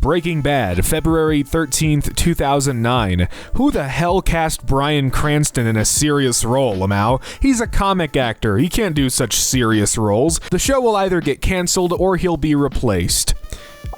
Breaking Bad, February 13th, 2009. Who the hell cast Bryan Cranston in a serious role, Lamau? He's a comic actor. He can't do such serious roles. The show will either get canceled or he'll be replaced.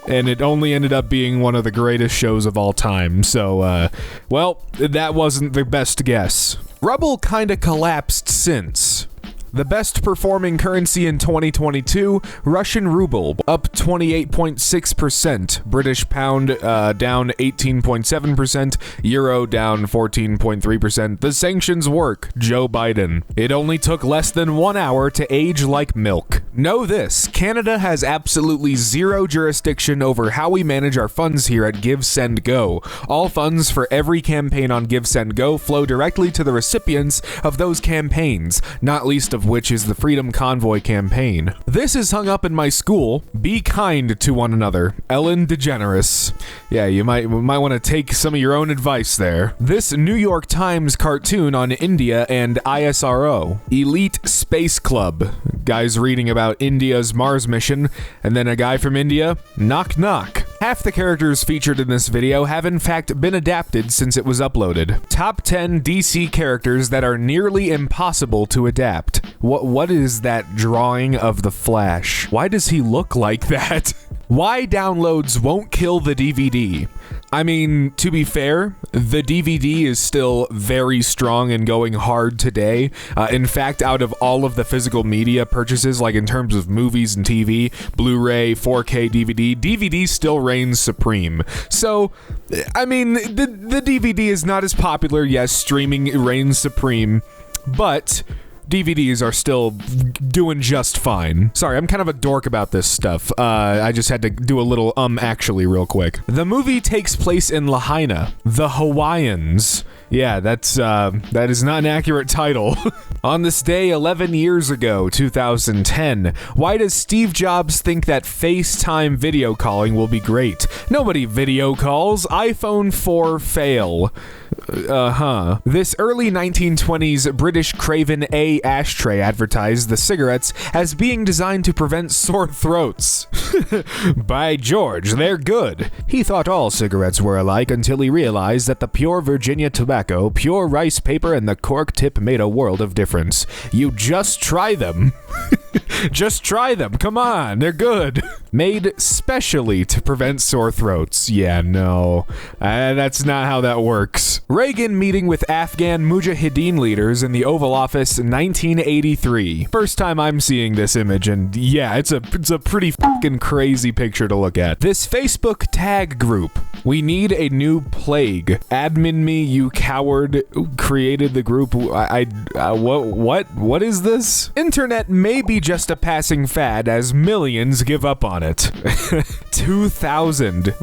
And it only ended up being one of the greatest shows of all time. So, well, that wasn't the best guess. Ruble kinda collapsed since. The best performing currency in 2022, Russian ruble, up 28.6%, British pound down 18.7%, euro down 14.3%. The sanctions work, Joe Biden. It only took less than 1 hour to age like milk. Know this, Canada has absolutely zero jurisdiction over how we manage our funds here at Give, Send, Go. All funds for every campaign on Give, Send, Go flow directly to the recipients of those campaigns, not least of which is the Freedom Convoy campaign. This is hung up in my school. Be kind to one another. Ellen DeGeneres. Yeah, you might want to take some of your own advice there. This New York Times cartoon on India and ISRO. Elite Space Club. Guys reading about India's Mars mission, and then a guy from India, knock knock. Half the characters featured in this video have in fact been adapted since it was uploaded. Top 10 DC characters that are nearly impossible to adapt. What is that drawing of the Flash? Why does he look like that? Why downloads won't kill the DVD? I mean, to be fair, the DVD is still very strong and going hard today. In fact, out of all of the physical media purchases, like in terms of movies and TV, Blu-ray, 4K DVD, DVD still reigns supreme. So, I mean, the DVD is not as popular. Yes, streaming reigns supreme, but DVDs are still doing just fine. Sorry, I'm kind of a dork about this stuff. I just had to do a little actually real quick. The movie takes place in Lahaina, the Hawaiians. Yeah, that is not an accurate title. On this day 11 years ago, 2010, why does Steve Jobs think that FaceTime video calling will be great? Nobody video calls. iPhone 4 fail. This early 1920s British Craven A ashtray advertised the cigarettes as being designed to prevent sore throats. By George, they're good. He thought all cigarettes were alike until he realized that the pure Virginia tobacco, pure rice paper, and the cork tip made a world of difference. You just try them. Just try them. Come on, they're good. Made specially to prevent sore throats. Yeah, no. That's not how that works. Reagan meeting with Afghan Mujahideen leaders in the Oval Office in 1983. First time I'm seeing this image, and yeah, it's a pretty fucking crazy picture to look at. This Facebook tag group. We need a new plague. Admin me, you coward. Created the group. What is this? Internet may be just a passing fad as millions give up on it. 2000.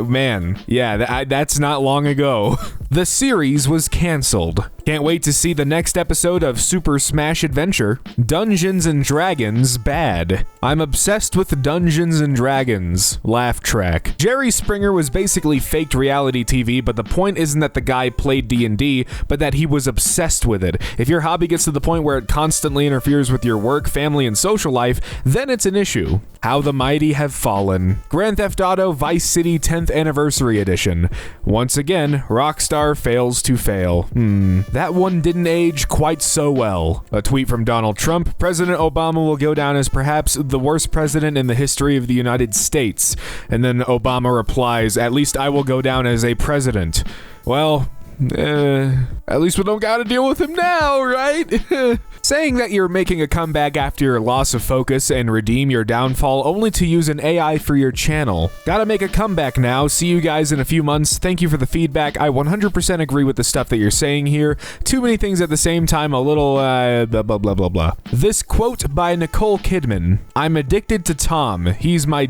Man, yeah, that's not long ago. The series was canceled. Can't wait to see the next episode of Super Smash Adventure. Dungeons and Dragons bad. I'm obsessed with Dungeons and Dragons. Laugh track. Jerry Springer was basically faked reality TV, but the point isn't that the guy played D&D, but that he was obsessed with it. If your hobby gets to the point where it constantly interferes with your work, family, and social life, then it's an issue. How the Mighty Have Fallen. Grand Theft Auto Vice City 10th Anniversary Edition. Once again, Rockstar fails to fail. That one didn't age quite so well. A tweet from Donald Trump. President Obama will go down as perhaps the worst president in the history of the United States. And then Obama replies, at least I will go down as a president. Well, at least we don't gotta deal with him now, right? Saying that you're making a comeback after your loss of focus and redeem your downfall only to use an AI for your channel. Gotta make a comeback now. See you guys in a few months. Thank you for the feedback. I 100% agree with the stuff that you're saying here. Too many things at the same time, a little blah blah blah blah blah. This quote by Nicole Kidman. I'm addicted to Tom. He's my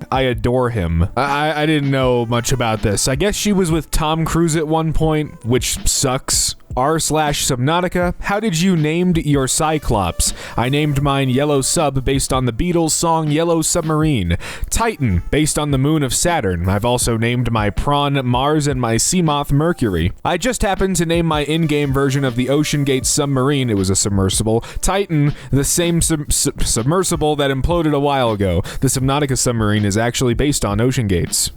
I adore him. I didn't know much about this. I guess she was with Tom Cruise at one point, which sucks. r/Subnautica, how did you named your Cyclops? I named mine Yellow Sub based on the Beatles song Yellow Submarine. Titan, based on the moon of Saturn. I've also named my Prawn Mars and my Seamoth Mercury. I just happened to name my in-game version of the Ocean Gate submarine, it was a submersible, Titan, the same submersible that imploded a while ago. The Subnautica submarine is actually based on Ocean Gates.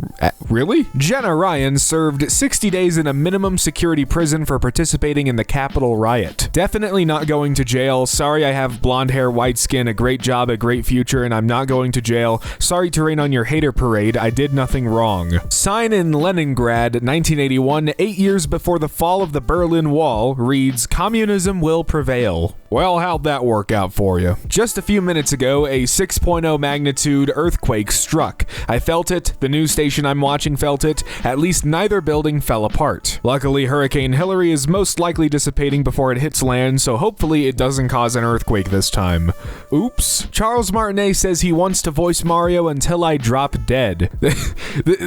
Really? Jenna Ryan served 60 days in a minimum security prison for participating in the Capitol riot. Definitely not going to jail. Sorry I have blonde hair, white skin, a great job, a great future, and I'm not going to jail. Sorry to rain on your hater parade. I did nothing wrong. Sign in Leningrad, 1981, 8 years before the fall of the Berlin Wall, reads, "Communism will prevail." Well, how'd that work out for you? Just a few minutes ago, a 6.0 magnitude earthquake struck. I felt it, the news station I'm watching felt it, at least neither building fell apart. Luckily, Hurricane Hillary is most likely dissipating before it hits land, so hopefully it doesn't cause an earthquake this time. Oops. Charles Martinet says he wants to voice Mario until I drop dead.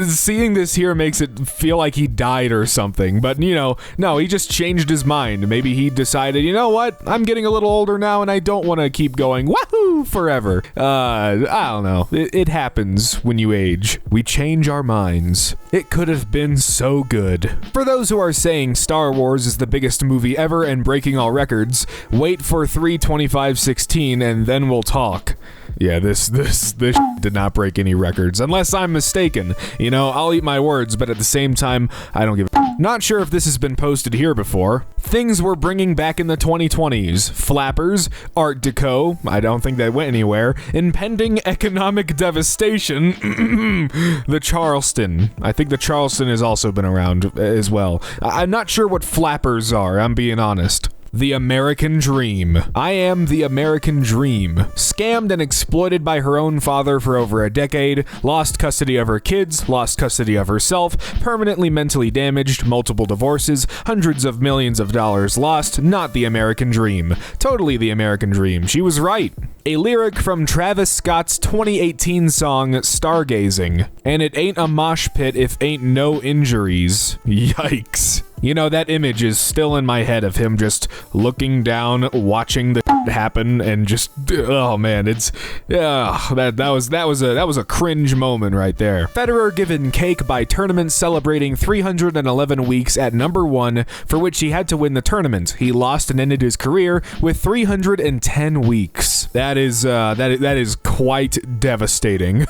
Seeing this here makes it feel like he died or something, but no, he just changed his mind. Maybe he decided, you know what, I'm getting a little older now and I don't want to keep going wahoo forever. I don't know. It happens when you age. We change our minds. It could have been so good. For those who are saying Star Wars is the biggest movie ever and breaking all records, wait for 3/25/16 and then we'll talk. Yeah, this did not break any records, unless I'm mistaken. I'll eat my words, but at the same time, I don't give a Not sure if this has been posted here before. Things we're bringing back in the 2020s. Flappers, Art Deco, I don't think that went anywhere. Impending economic devastation. The Charleston. I think the Charleston has also been around as well. I'm not sure what flappers are, I'm being honest. The American Dream. I am the American Dream. Scammed and exploited by her own father for over a decade, lost custody of her kids, lost custody of herself, permanently mentally damaged, multiple divorces, hundreds of millions of dollars lost, not the American Dream. Totally the American Dream. She was right. A lyric from Travis Scott's 2018 song, Stargazing. And it ain't a mosh pit if ain't no injuries. Yikes. That image is still in my head of him just looking down, watching the happen, and just, oh man, that was a cringe moment right there. Federer given cake by tournament celebrating 311 weeks at number 1, for which he had to win the tournament. He lost and ended his career with 310 weeks. That is quite devastating.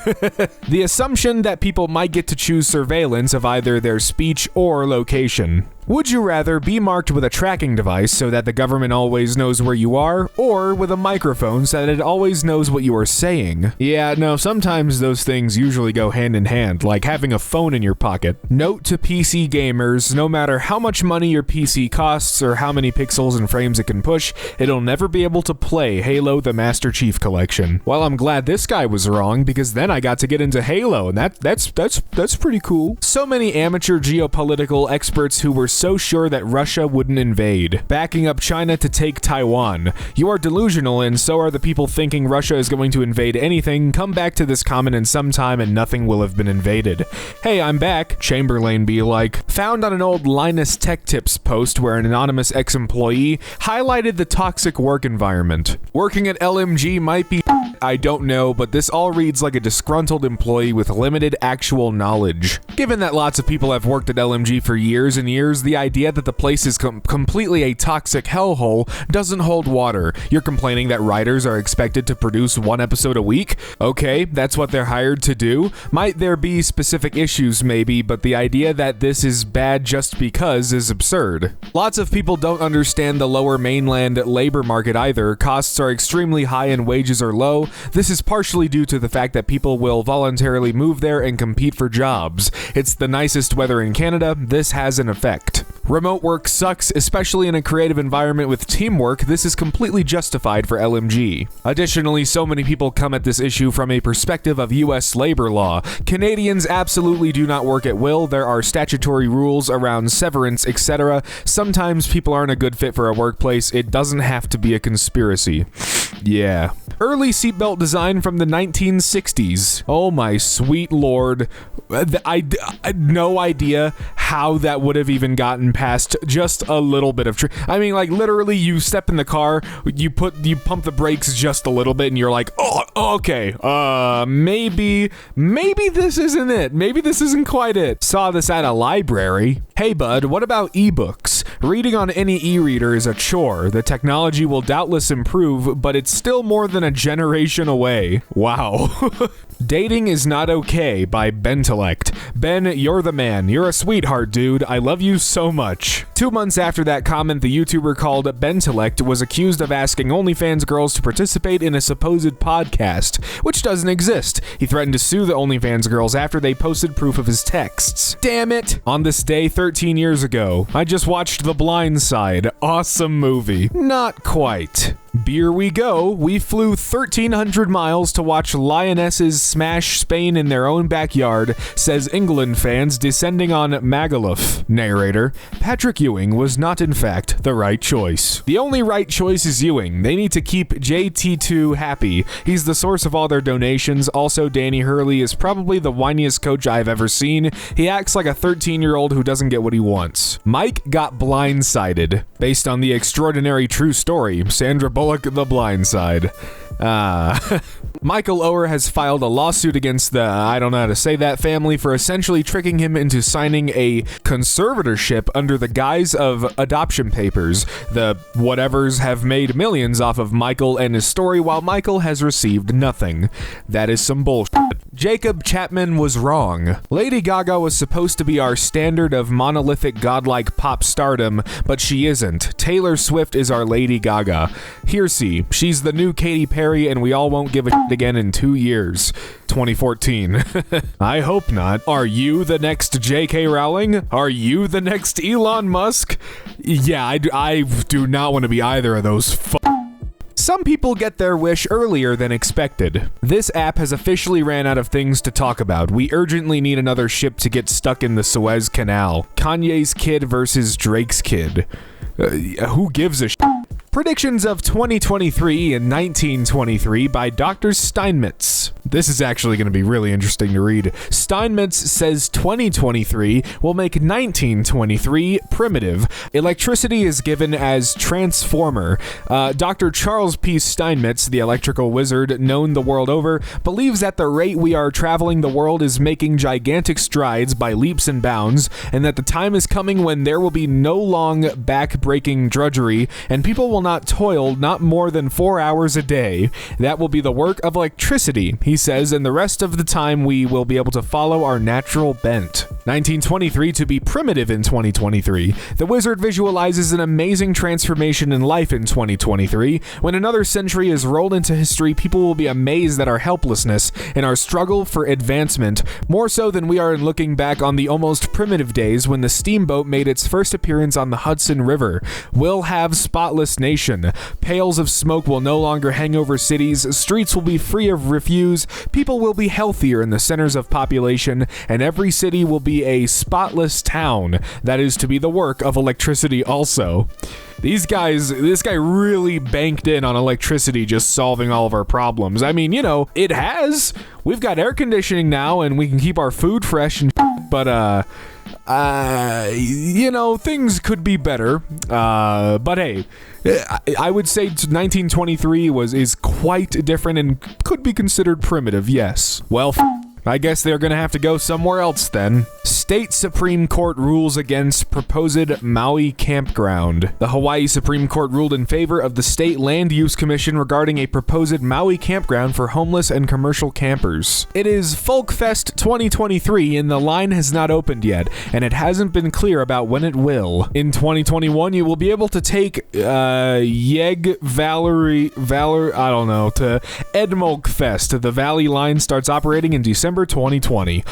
The assumption that people might get to choose surveillance of either their speech or location. Would you rather be marked with a tracking device so that the government always knows where you are, or with a microphone so that it always knows what you are saying? Yeah, no, sometimes those things usually go hand in hand, like having a phone in your pocket. Note to PC gamers, no matter how much money your PC costs or how many pixels and frames it can push, it'll never be able to play Halo the Master Chief Collection. Well, I'm glad this guy was wrong, because then I got to get into Halo, and that's pretty cool. So many amateur geopolitical experts who were so sure that Russia wouldn't invade, backing up China to take Taiwan. You are delusional, and so are the people thinking Russia is going to invade anything. Come back to this comment in some time and nothing will have been invaded. Hey, I'm back, Chamberlain be like. Found on an old Linus Tech Tips post where an anonymous ex-employee highlighted the toxic work environment. Working at LMG might be I don't know, but this all reads like a disgruntled employee with limited actual knowledge. Given that lots of people have worked at LMG for years and years, the idea that the place is completely a toxic hellhole doesn't hold water. You're complaining that writers are expected to produce 1 episode a week? Okay, that's what they're hired to do. Might there be specific issues maybe, but the idea that this is bad just because is absurd. Lots of people don't understand the lower mainland labor market either. Costs are extremely high and wages are low. This is partially due to the fact that people will voluntarily move there and compete for jobs. It's the nicest weather in Canada. This has an effect. Remote work sucks, especially in a creative environment with teamwork. This is completely justified for LMG. Additionally, so many people come at this issue from a perspective of US labor law. Canadians absolutely do not work at will. There are statutory rules around severance, etc. Sometimes people aren't a good fit for a workplace. It doesn't have to be a conspiracy. Yeah. Early seatbelt design from the 1960s. Oh my sweet lord. I had no idea how that would have even gotten past just a little bit of I mean, like, literally, you step in the car, you pump the brakes just a little bit, and you're like, oh, okay, maybe this isn't it. Maybe this isn't quite it. Saw this at a library. Hey, bud, what about ebooks? Reading on any e-reader is a chore. The technology will doubtless improve, but it's still more than a generation away. Wow. Dating is Not Okay by Bentelect. Ben, you're the man. You're a sweetheart, dude. I love you so much. 2 months after that comment, the YouTuber called Bentelect was accused of asking OnlyFans girls to participate in a supposed podcast, which doesn't exist. He threatened to sue the OnlyFans girls after they posted proof of his texts. Damn it! On this day 13 years ago, I just watched The Blind Side. Awesome movie. Not quite. Beer we go. We flew 1,300 miles to watch Lionesses smash Spain in their own backyard, says England fans descending on Magaluf. Narrator, Patrick Ewing was not in fact the right choice. The only right choice is Ewing. They need to keep JT2 happy. He's the source of all their donations. Also, Danny Hurley is probably the whiniest coach I've ever seen. He acts like a 13-year-old who doesn't get what he wants. Mike got blindsided. Based on the extraordinary true story, Sandra Bullock, The Blind Side. Michael Oher has filed a lawsuit against the, I don't know how to say that, family for essentially tricking him into signing a conservatorship under the guise of adoption papers. The whatevers have made millions off of Michael and his story, while Michael has received nothing. That is some bullshit. Jacob Chapman was wrong. Lady Gaga was supposed to be our standard of monolithic godlike pop stardom, but she isn't. Taylor Swift is our Lady Gaga. Hearsay, she's the new Katy Perry and we all won't give a shit again in 2 years. 2014. I hope not. Are you the next J.K. Rowling? Are you the next Elon Musk? Yeah, I do not want to be either of those Some people get their wish earlier than expected. This app has officially ran out of things to talk about. We urgently need another ship to get stuck in the Suez Canal. Kanye's kid versus Drake's kid. Who gives a shit? Predictions of 2023 and 1923 by Dr. Steinmetz. This is actually going to be really interesting to read. Steinmetz says 2023 will make 1923 primitive. Electricity is given as transformer. Dr. Charles P. Steinmetz, the electrical wizard known the world over, believes at the rate we are traveling, the world is making gigantic strides by leaps and bounds, and that the time is coming when there will be no long back-breaking drudgery, and people will not toil not more than 4 hours a day. That will be the work of electricity, he says, and the rest of the time we will be able to follow our natural bent. 1923 to be primitive in 2023. The wizard visualizes an amazing transformation in life in 2023. When another century is rolled into history, people will be amazed at our helplessness and our struggle for advancement, more so than we are in looking back on the almost primitive days when the steamboat made its first appearance on the Hudson River. We'll have spotless nation. Pails of smoke will no longer hang over cities, streets will be free of refuse, people will be healthier in the centers of population, and every city will be a spotless town. That is to be the work of electricity also. This guy really banked in on electricity just solving all of our problems. I mean, it has. We've got air conditioning now and we can keep our food fresh and but things could be better. But hey, I would say 1923 is quite different and could be considered primitive, yes. Well, I guess they're gonna have to go somewhere else then. State Supreme Court rules against proposed Maui campground. The Hawaii Supreme Court ruled in favor of the State Land Use Commission regarding a proposed Maui campground for homeless and commercial campers. It is Folk Fest 2023 and the line has not opened yet, and it hasn't been clear about when it will. In 2021, you will be able to take Yeg Valor, I don't know, to Edmolk Fest. The Valley line starts operating in December 2020.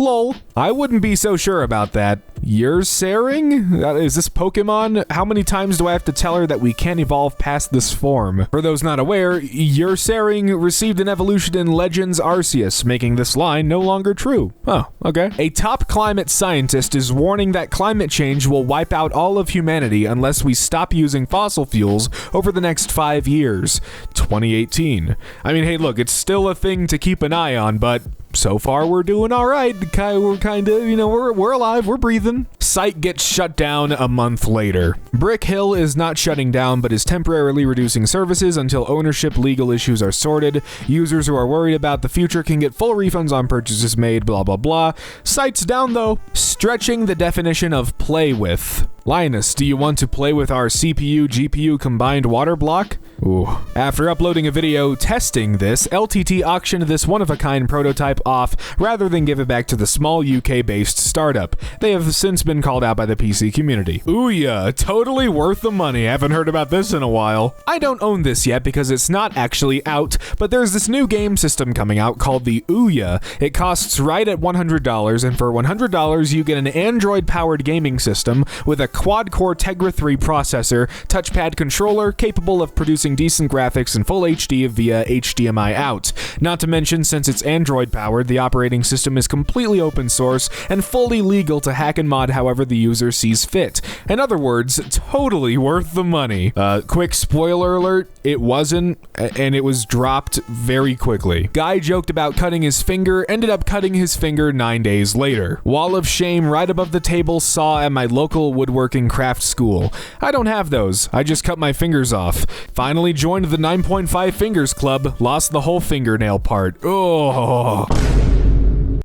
Lol, I wouldn't be so sure about that. Yersaring? Is this Pokemon? How many times do I have to tell her that we can't evolve past this form? For those not aware, Yersaring received an evolution in Legends Arceus, making this line no longer true. Oh, okay. A top climate scientist is warning that climate change will wipe out all of humanity unless we stop using fossil fuels over the next 5 years. 2018. I mean, hey, look, it's still a thing to keep an eye on, but so far we're doing all right. We're kind of, we're alive, we're breathing. Site gets shut down a month later. Brick Hill is not shutting down, but is temporarily reducing services until ownership legal issues are sorted. Users who are worried about the future can get full refunds on purchases made, blah blah blah. Site's down though. Stretching the definition of play with. Linus, do you want to play with our CPU-GPU combined water block? Ooh. After uploading a video testing this, LTT auctioned this one-of-a-kind prototype off rather than give it back to the small UK-based startup. They have since been called out by the PC community. Ouya, totally worth the money. Haven't heard about this in a while. I don't own this yet because it's not actually out, but there's this new game system coming out called the Ouya. It costs right at $100, and for $100 you get an Android-powered gaming system with a quad-core Tegra 3 processor, touchpad controller capable of producing decent graphics in full HD via HDMI out. Not to mention, since it's Android-powered, the operating system is completely open source and fully legal to hack and mod however the user sees fit. In other words, totally worth the money. Quick spoiler alert, it wasn't, and it was dropped very quickly. Guy joked about cutting his finger, ended up cutting his finger 9 days later. Wall of shame right above the table saw at my local woodworking craft school. I don't have those, I just cut my fingers off. Finally joined the 9.5 fingers club, lost the whole fingernail part. Oh.